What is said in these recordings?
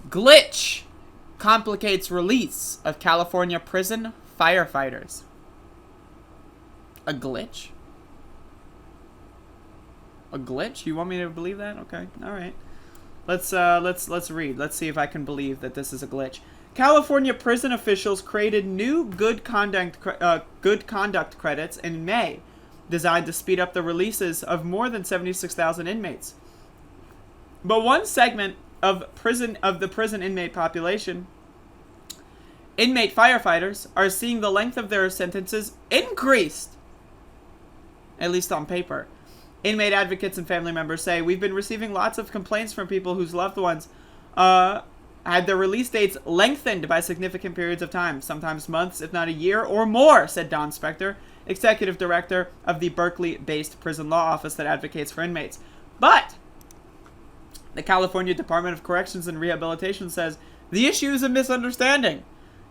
Glitch complicates release of California prison firefighters. A glitch? A glitch? You want me to believe that? Okay, all right. Let's read. Let's see if I can believe that this is a glitch. California prison officials created new good conduct credits in May, designed to speed up the releases of more than 76,000 inmates. But one segment of the prison inmate population, inmate firefighters, are seeing the length of their sentences increased, at least on paper. Inmate advocates and family members say, we've been receiving lots of complaints from people whose loved ones had their release dates lengthened by significant periods of time, sometimes months, if not a year or more, said Don Spector, executive director of the Berkeley-based prison law office that advocates for inmates. But the California Department of Corrections and Rehabilitation says the issue is a misunderstanding.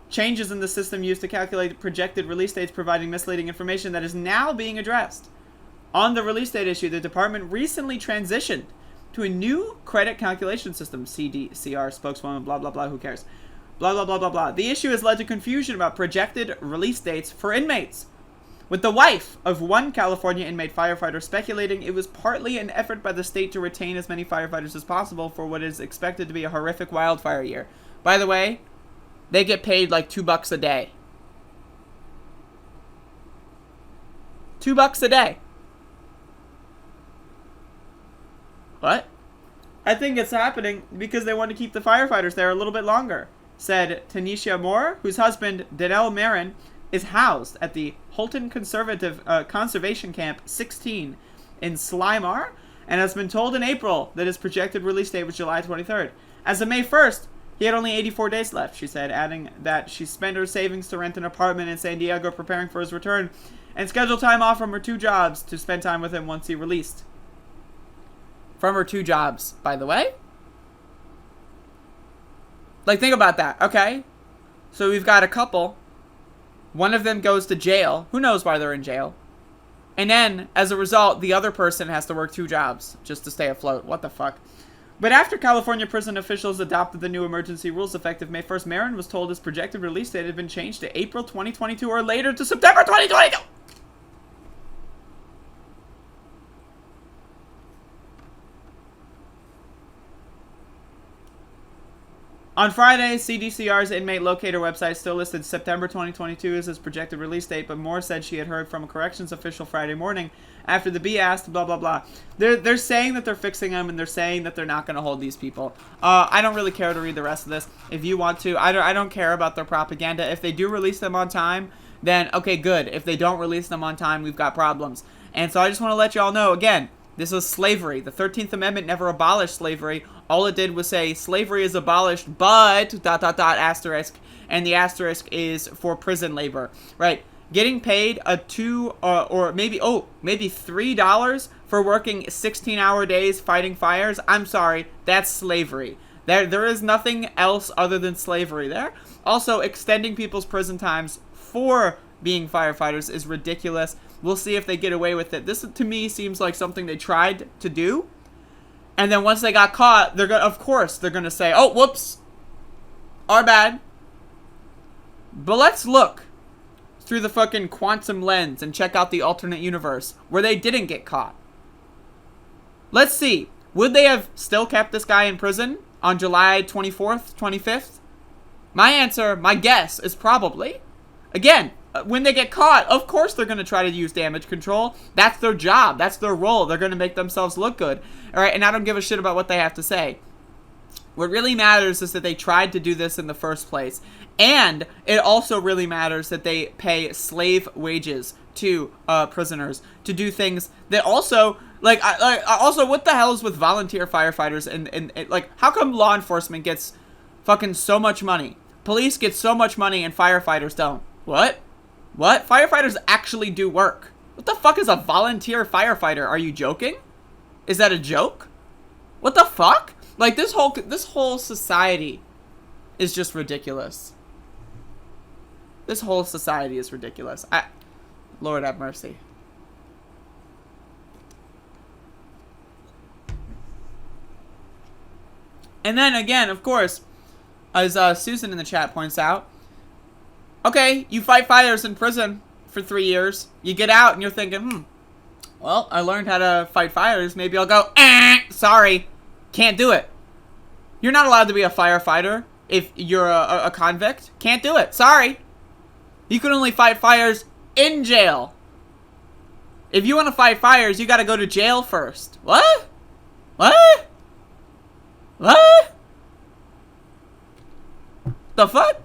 Changes in the system used to calculate projected release dates providing misleading information that is now being addressed. On the release date issue, the department recently transitioned to a new credit calculation system. CDCR spokeswoman, blah, blah, blah, who cares? Blah, blah, blah, blah, blah. The issue has led to confusion about projected release dates for inmates, with the wife of one California inmate firefighter speculating it was partly an effort by the state to retain as many firefighters as possible for what is expected to be a horrific wildfire year. By the way, they get paid like $2 a day. $2 a day. What? I think it's happening because they want to keep the firefighters there a little bit longer, said Tanisha Moore, whose husband, Danelle Marin, is housed at the Holton Conservation Camp 16 in Slimar, and has been told in April that his projected release date was July 23rd. As of May 1st, he had only 84 days left, she said, adding that she spent her savings to rent an apartment in San Diego preparing for his return, and scheduled time off from her 2 jobs to spend time with him once he released. From her 2 jobs, by the way. Like, think about that, okay? So we've got a couple. One of them goes to jail. Who knows why they're in jail? And then, as a result, the other person has to work 2 jobs just to stay afloat. What the fuck? But after California prison officials adopted the new emergency rules effective May 1st, Marin was told his projected release date had been changed to April 2022 or later to September 2022! On Friday, CDCR's inmate locator website still listed September 2022 as his projected release date, but Moore said she had heard from a corrections official Friday morning after the Bee asked, blah, blah, blah. They're saying that they're fixing them, and they're saying that they're not going to hold these people. I don't really care to read the rest of this. If you want to, I don't care about their propaganda. If they do release them on time, then okay, good. If they don't release them on time, we've got problems. And so I just want to let you all know, again, this was slavery. The 13th Amendment never abolished slavery. All it did was say slavery is abolished, but ... asterisk, and the asterisk is for prison labor, right? Getting paid a $2 or maybe $3 for working 16-hour days fighting fires. I'm sorry, that's slavery. There is nothing else other than slavery there. Also, extending people's prison times for being firefighters is ridiculous. We'll see if they get away with it. This, to me, seems like something they tried to do. And then once they got caught, of course, they're going to say, oh, whoops, our bad. But let's look through the fucking quantum lens and check out the alternate universe where they didn't get caught. Let's see. Would they have still kept this guy in prison on July 24th, 25th? My guess is probably. Again, when they get caught, of course they're going to try to use damage control. That's their job. That's their role. They're going to make themselves look good. All right, and I don't give a shit about what they have to say. What really matters is that they tried to do this in the first place. And it also really matters that they pay slave wages to prisoners to do things that also, also, what the hell is with volunteer firefighters and like, how come law enforcement gets fucking so much money? Police get so much money and firefighters don't. What? What? Firefighters actually do work. What the fuck is a volunteer firefighter? Are you joking? Is that a joke? What the fuck? Like, this whole society is just ridiculous. This whole society is ridiculous. Lord have mercy. And then again, of course, As Susan in the chat points out. Okay, you fight fires in prison for 3 years. You get out and you're thinking, well, I learned how to fight fires. Maybe I'll go, sorry, can't do it. You're not allowed to be a firefighter if you're a convict. Can't do it. Sorry. You can only fight fires in jail. If you want to fight fires, you got to go to jail first. What? What? What? The fuck?